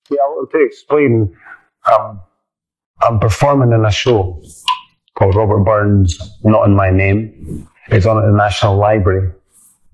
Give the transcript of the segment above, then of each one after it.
Yeah, I want to explain. Um, I'm performing in a show called Robert Burns, Not in My Name. It's on at the National Library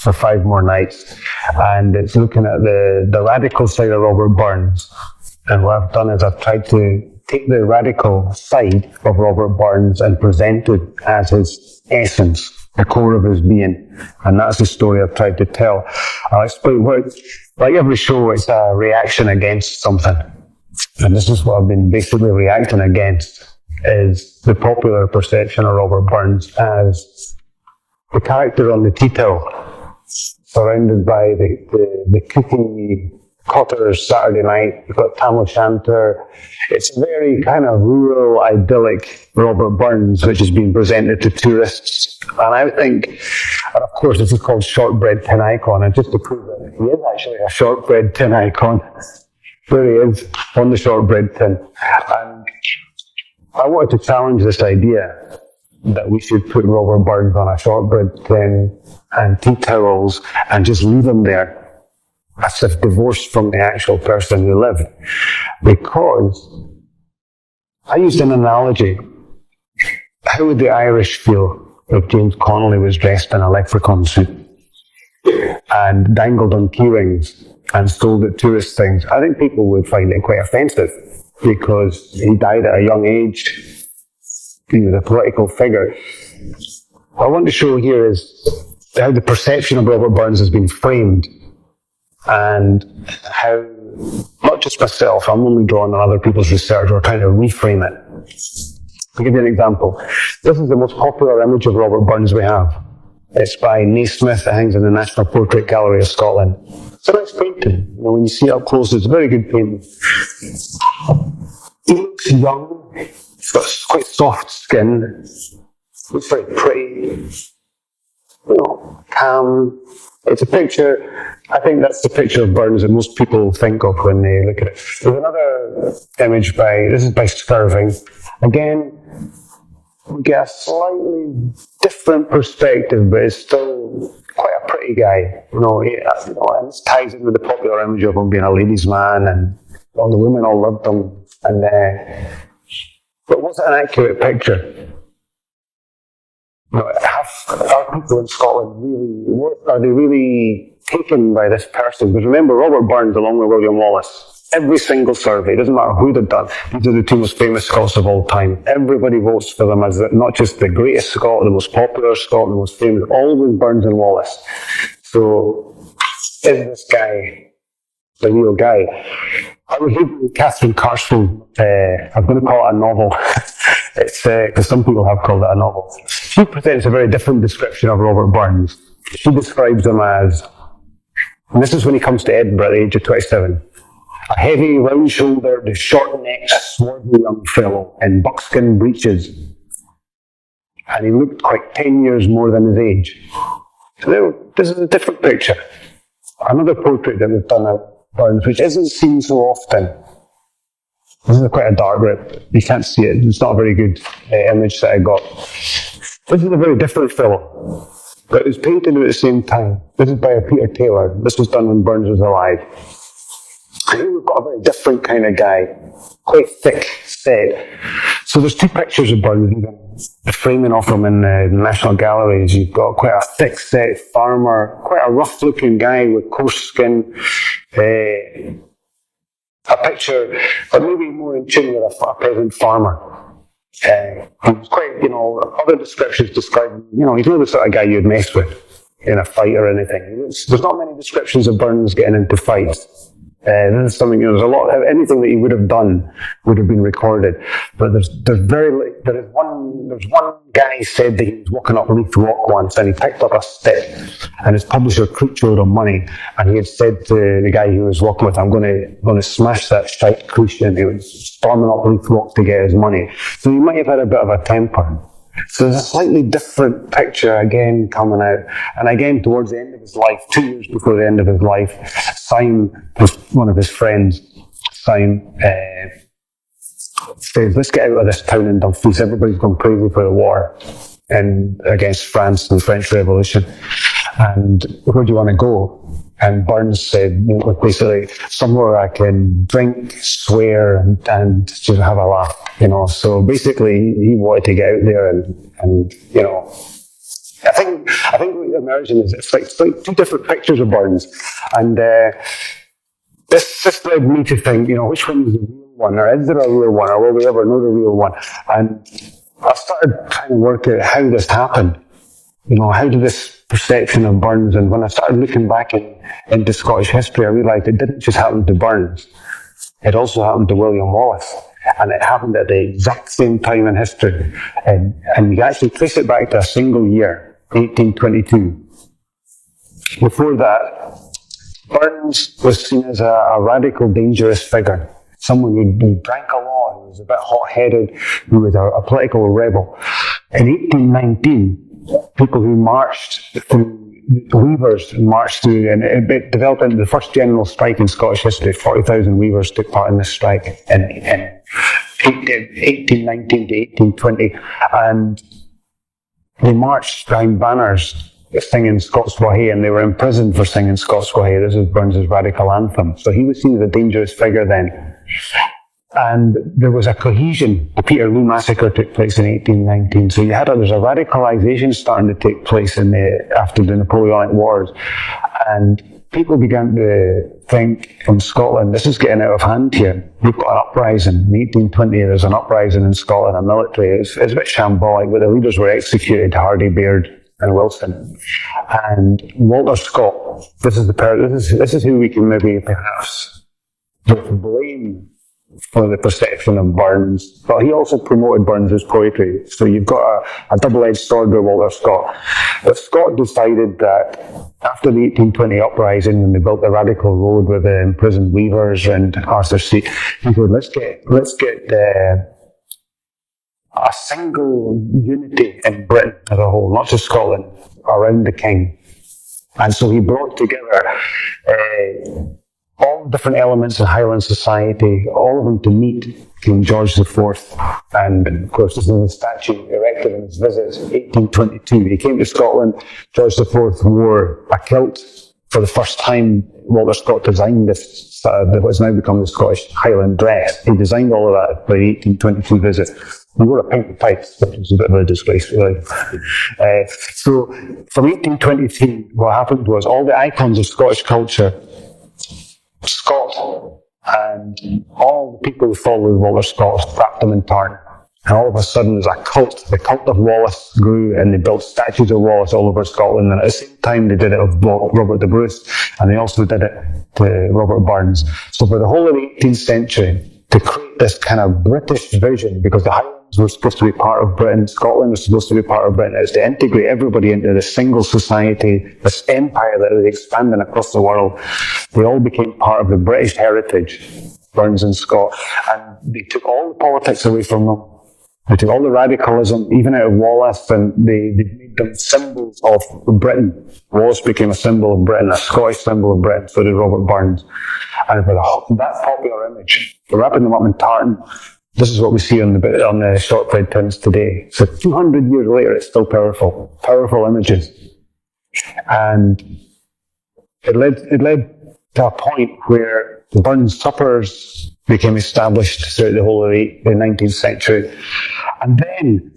for 5 more nights, and it's looking at the radical side of Robert Burns. And what I've done is I've tried to take the radical side of Robert Burns and present it as his essence, the core of his being. And that's the story I've tried to tell. I'll explain like every show, it's a reaction against something. And this is what I've been basically reacting against, is the popular perception of Robert Burns as the character on the tea towel, surrounded by the cookie cutters Saturday night. You've got Tam O'Shanter. It's a very kind of rural, idyllic Robert Burns, which is being presented to tourists. And I think, and of course, this is called Shortbread Tin Icon, and just to prove that he is actually a shortbread tin icon, there he is on the shortbread tin. And I wanted to challenge this idea that we should put Robert Burns on a shortbread tin and tea towels and just leave him there as if divorced from the actual person who lived. Because I used an analogy. How would the Irish feel if James Connolly was dressed in a leprechaun suit and dangled on key rings and sold at tourist things? I think people would find it quite offensive because he died at a young age. He was a political figure. What I want to show here is how the perception of Robert Burns has been framed, and how, not just myself, I'm only drawing on other people's research, or trying to reframe it. I'll give you an example. This is the most popular image of Robert Burns we have. It's by Naismith. It hangs in the National Portrait Gallery of Scotland. It's a nice painting. You know, when you see it up close, it's a very good painting. He looks young. He's got quite soft skin. Looks very pretty. You know, calm. It's a picture, I think that's the picture of Burns that most people think of when they look at it. There's another image this is by Skirving. Again, we get a slightly different perspective, but it's still quite a pretty guy. And this ties in with the popular image of him being a ladies' man, and all the women all loved him. But was it an accurate picture? Are people in Scotland are they really taken by this person? Because remember, Robert Burns, along with William Wallace, every single survey, it doesn't matter who they've done, these are the two most famous Scots of all time. Everybody votes for them as not just the greatest Scot, the most popular Scot, the most famous, always Burns and Wallace. So, is this guy the real guy? I was reading Catherine Carswell, I'm going to call it a novel. It's because some people have called it a novel. She presents a very different description of Robert Burns. She describes him as, and this is when he comes to Edinburgh at the age of 27, a heavy, round-shouldered, short-necked, swarthy young fellow in buckskin breeches. And he looked like 10 years more than his age. So this is a different picture. Another portrait that we've done of Burns, which isn't seen so often. This is quite a dark rip. You can't see it. It's not a very good image that I got. This is a very different fellow, but it was painted at the same time. This is by Peter Taylor. This was done when Burns was alive. Here we've got a very different kind of guy, quite thick set. So there's two pictures of Burns, the framing of him in the National Galleries. You've got quite a thick set farmer, quite a rough looking guy with coarse skin. A picture, but maybe more in tune with a peasant farmer. He's quite, other descriptions describe him, he's not the sort of guy you'd mess with in a fight or anything. There's not many descriptions of Burns getting into fights. This is something, there's a lot, anything that he would have done would have been recorded. But there's one guy said that he was walking up Leith Walk once and he picked up a stick and his publisher creaked owed him money, and he had said to the guy he was walking with, I'm going to smash that shite creature, and he was storming up Leith Walk to get his money. So he might have had a bit of a temper. So there's a slightly different picture again coming out. And again, towards the end of his life, 2 years before the end of his life, Syme, one of his friends, Syme, says, let's get out of this town in Dumfries. Everybody's gone crazy for the war and against France and the French Revolution. And where do you want to go? And Burns said, basically, somewhere I can drink, swear, and just have a laugh, So basically, he wanted to get out there and I think what emerging is it's like two different pictures of Burns. And this led me to think, which one is the real one, or is there a real one, or will we ever know the real one? And I started trying to work out how this happened. How did this perception of Burns, and when I started looking back into Scottish history, I realised it didn't just happen to Burns. It also happened to William Wallace. And it happened at the exact same time in history. And you actually trace it back to a single year, 1822. Before that, Burns was seen as a radical, dangerous figure. Someone who drank a lot, who was a bit hot-headed, who was a political rebel. In 1819, people who marched through, weavers marched through, and it developed into the first general strike in Scottish history. 40,000 weavers took part in this strike in 1819 to 1820, and they marched behind banners singing Scots Whahae, and they were imprisoned for singing Scots Whahae. This is Burns' radical anthem. So he was seen as a dangerous figure then. And there was a cohesion. The Peterloo massacre took place in 1819. So there's a radicalisation starting to take place after the Napoleonic Wars. And people began to think in Scotland, this is getting out of hand here. We've got an uprising. In 1820, there's an uprising in Scotland, a military. It's a bit shambolic, but the leaders were executed, Hardy, Baird, and Wilson. And Walter Scott, this is who we can maybe perhaps blame for the perception of Burns, but he also promoted Burns' poetry. So you've got a double-edged sword with Walter Scott. But Scott decided that after the 1820 uprising, when they built the Radical Road with the imprisoned weavers and Arthur Seat, he said, let's get a single unity in Britain as a whole, not just Scotland, around the King. And so he brought together all different elements in Highland society, all of them to meet King George IV. And of course, this is the statue erected in his visit, 1822. He came to Scotland. George IV wore a kilt for the first time. Walter Scott designed this, what's now become the Scottish Highland dress. He designed all of that for the 1822 visit. He wore a pink tights, which was a bit of a disgrace, really. So from 1823, what happened was all the icons of Scottish culture, Scott and all the people who followed Walter Scott wrapped them in tartan. And all of a sudden there's a cult. The cult of Wallace grew, and they built statues of Wallace all over Scotland. And at the same time they did it of Robert the Bruce, and they also did it to Robert Burns. So for the whole of the 18th century, to create this kind of British vision, because the Highlands were supposed to be part of Britain, Scotland was supposed to be part of Britain, is to integrate everybody into this single society, this empire that was expanding across the world. They all became part of the British heritage, Burns and Scott, and they took all the politics away from them. They took all the radicalism, even out of Wallace, and they made them symbols of Britain. Wallace became a symbol of Britain, a Scottish symbol of Britain, so did Robert Burns. And for that popular image, they're wrapping them up in tartan. This is what we see on the Shortbread tins today. So 200 years later, it's still powerful images. And it led to a point where the Burns suppers became established throughout the whole of the 19th century. And then,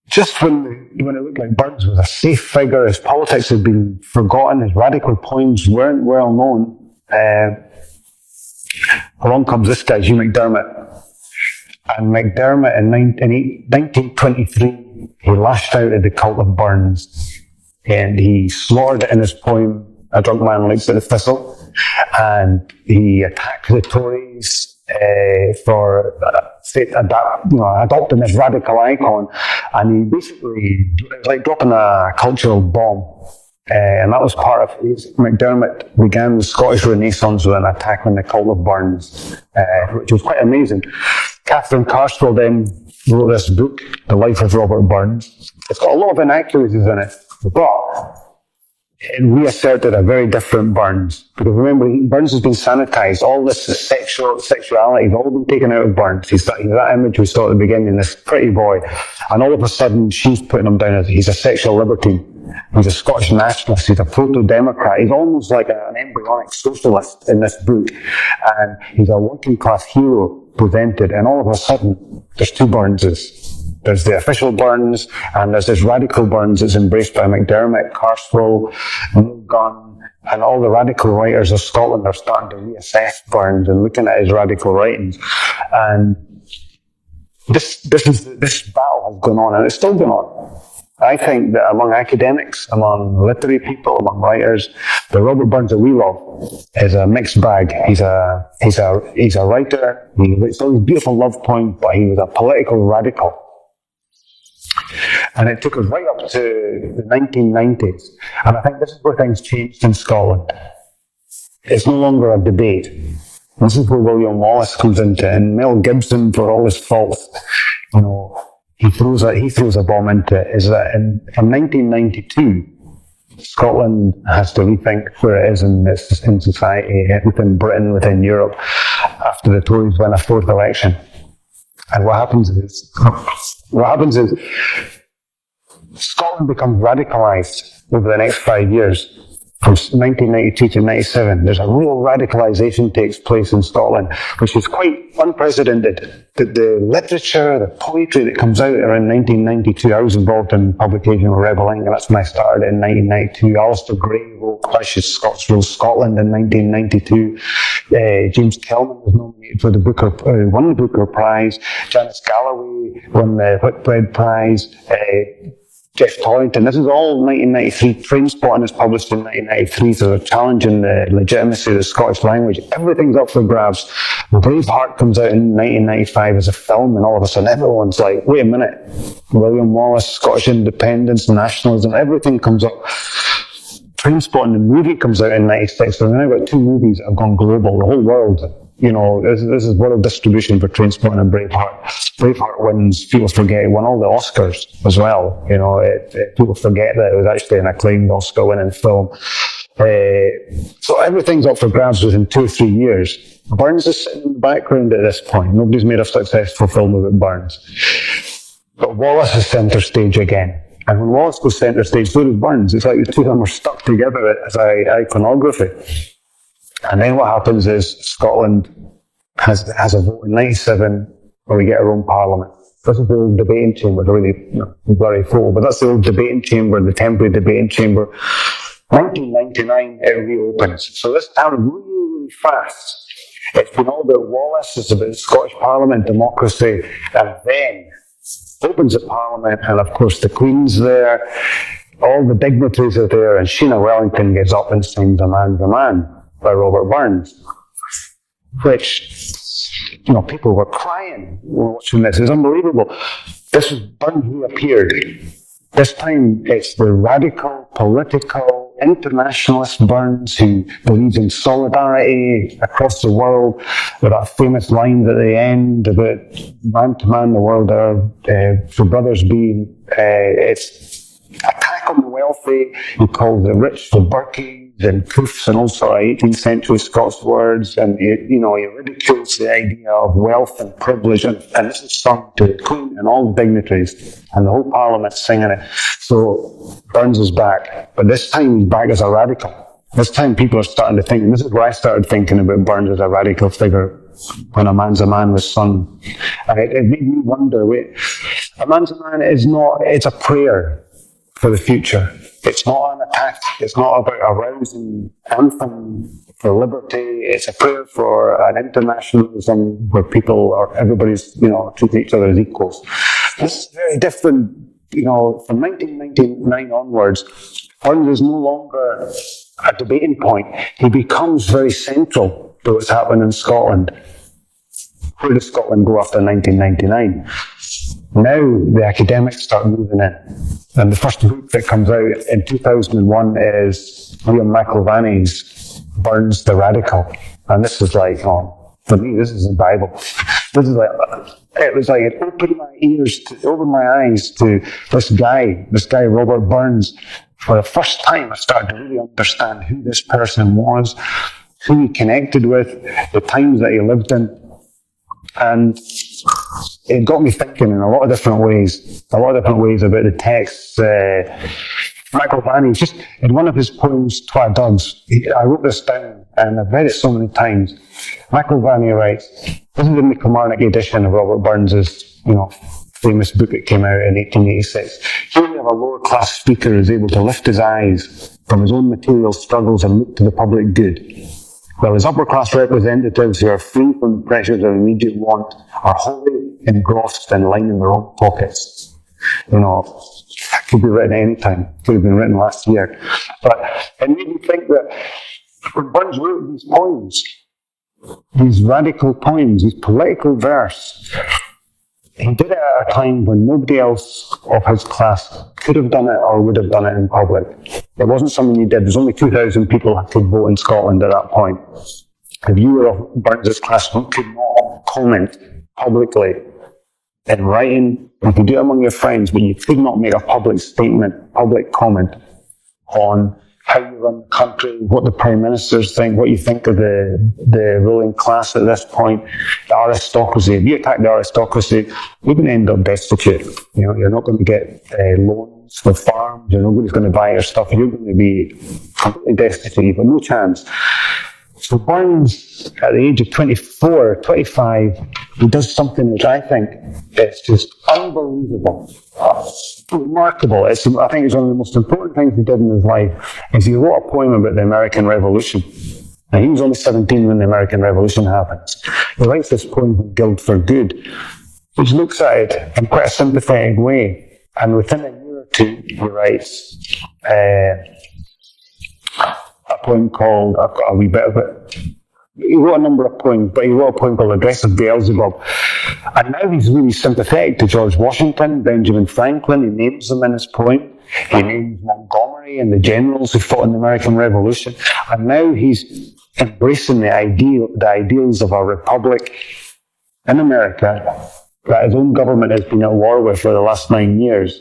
just when it looked like Burns was a safe figure, his politics had been forgotten, his radical poems weren't well known, along comes this guy, Hugh McDermott. And McDermott in 1923, he lashed out at the cult of Burns, and he slaughtered it in his poem, A Drunk Man Looks at the Thistle, and he attacked the Tories for adopting this radical icon, and he basically, it was like dropping a cultural bomb. And that was part of McDermott began the Scottish Renaissance with an attack on the cult of Burns, which was quite amazing. Catherine Carswell then wrote this book, The Life of Robert Burns. It's got a lot of inaccuracies in it, but it reasserted a very different Burns. Because remember, Burns has been sanitized. All this sexuality has all been taken out of Burns. He's that image we saw at the beginning, this pretty boy. And all of a sudden, she's putting him down as he's a sexual libertine. He's a Scottish nationalist. He's a proto-democrat. He's almost like an embryonic socialist in this book. And he's a working class hero presented. And all of a sudden, there's two Burnses. There's the official Burns, and there's this radical Burns that's embraced by McDermott, Carswell, Neil Gunn, and all the radical writers of Scotland are starting to reassess Burns and looking at his radical writings. And this battle has gone on, and it's still going on. I think that among academics, among literary people, among writers, the Robert Burns that we love is a mixed bag. He's a writer. He writes all these beautiful love poems, but he was a political radical. And it took us right up to the 1990s. And I think this is where things changed in Scotland. It's no longer a debate. This is where William Wallace comes into it. And Mel Gibson, for all his faults, he throws a bomb into it, is that in 1992, Scotland has to rethink where it is in society, within Britain, within Europe, after the Tories win a fourth election. And what happens is Scotland becomes radicalised over the next 5 years. From 1992 to 97, there's a real radicalisation takes place in Scotland, which is quite unprecedented. The literature, the poetry that comes out around 1992, I was involved in publication with Rebel Ink, and that's when I started in 1992. Alistair Gray wrote Clashes Scots Rule Scotland in 1992. James Kelman was nominated for won the Booker Prize. Janice Galloway won the Shortbread Prize. Jeff Torrington. This is all 1993. Trainspotting is published in 1993, so they're challenging the legitimacy of the Scottish language. Everything's up for grabs. Braveheart comes out in 1995 as a film, and all of a sudden everyone's like, wait a minute. William Wallace, Scottish independence, nationalism, everything comes up. Trainspotting, the movie, comes out in 96, so we've now got two movies that have gone global. The whole world, this is world distribution for Trainspotting and Braveheart. Braveheart wins, people forget, it won all the Oscars as well. People forget that it was actually an acclaimed Oscar-winning film. So everything's up for grabs within 2 or 3 years. Burns is sitting in the background at this point. Nobody's made a successful film about Burns. But Wallace is centre stage again. And when Wallace goes centre stage, so does Burns. It's like the two of them are stuck together as iconography. And then what happens is Scotland has a vote in 97 where we get our own parliament. This is the old debating chamber, really blurry photo, but that's the old debating chamber, the temporary debating chamber. 1999, it reopens. So this happened really, really fast. It's been all about Wallace, it's about Scottish Parliament, democracy, and then opens the Parliament, and of course the Queen's there, all the dignitaries are there, and Sheena Wellington gets up and sings A Man's a Man by Robert Burns, which, people were crying watching this. It's unbelievable. This is Burns reappeared. This time it's the radical, political, internationalist Burns who believes in solidarity across the world, with that famous line at the end about man to man the world for brothers being, it's attack on the wealthy. He calls the rich the Burkies and Coofs and all sort of 18th century Scots words, and he ridicules the idea of wealth and privilege, and this is sung to the Queen and all the dignitaries, and the whole Parliament's singing it. So Burns is back, but this time he's back as a radical. This time people are starting to think, and this is where I started thinking about Burns as a radical figure, when A Man's a Man was sung. And it made me wonder, A Man's a Man it's a prayer for the future. It's not an attack. It's not about a rousing anthem for liberty. It's a prayer for an internationalism where everybody's, treat each other as equals. This is very different, from 1999 onwards. Burns is no longer a debating point. He becomes very central to what's happening in Scotland. Where does Scotland go after 1999? Now the academics start moving in. And the first book that comes out in 2001 is Liam McIlvanney's Burns the Radical. And this is like, for me, this is the Bible. It opened my eyes to this guy, Robert Burns. For the first time, I started to really understand who this person was, who he connected with, the times that he lived in. And it got me thinking in a lot of different ways about the texts. McIlvanney, just in one of his poems, Twa Dugs, I wrote this down and I've read it so many times. McIlvanney writes, this is in the Kilmarnock edition of Robert Burns's, famous book that came out in 1886. Here we have a lower class speaker who is able to lift his eyes from his own material struggles and look to the public good, while his upper class representatives who are free from the pressures of immediate want are wholly engrossed and lining their own pockets. That could be written any time. Could have been written last year. But it made me think that when Burns wrote these poems, these radical poems, these political verse, he did it at a time when nobody else of his class could have done it or would have done it in public. It wasn't something he did. There's only 2,000 people who could vote in Scotland at that point. If you were of Burns's class, you could not comment publicly in writing. You could do it among your friends, but you could not make a public statement, public comment on how you run the country, what the prime ministers think, what you think of the ruling class at this point, the aristocracy. If you attack the aristocracy, you're going to end up destitute. You're not going to get loans for farms. Nobody's going to buy your stuff. You're going to be completely destitute. You've got no chance. So Burns, at the age of 24, 25, he does something which I think is just unbelievable, remarkable. I think it's one of the most important things he did in his life, is he wrote a poem about the American Revolution. Now, he was only 17 when the American Revolution happens. He writes this poem, Guild for Good, which looks at it in quite a sympathetic way. And within a year or two, he writes a poem called, I've got a wee bit of it. He wrote a number of poems, but he wrote a poem called Address of Beelzebub. And now he's really sympathetic to George Washington, Benjamin Franklin. He names them in his poem. He names Montgomery and the generals who fought in the American Revolution. And now he's embracing the ideals of a republic in America that his own government has been at war with for the last 9 years.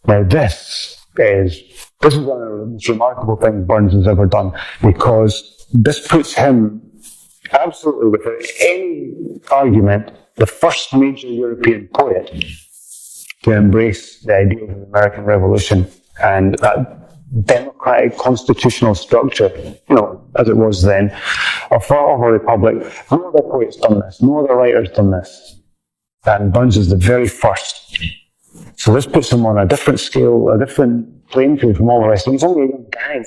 Now this is one of the most remarkable things Burns has ever done, because this puts him absolutely, without any argument, the first major European poet to embrace the ideals of the American Revolution and that democratic constitutional structure, as it was then, of a republic. No other poet's done this, no other writer's done this, and Burns is the very first. So this puts him on a different scale, a different playing field from all the rest. He's only a young guy,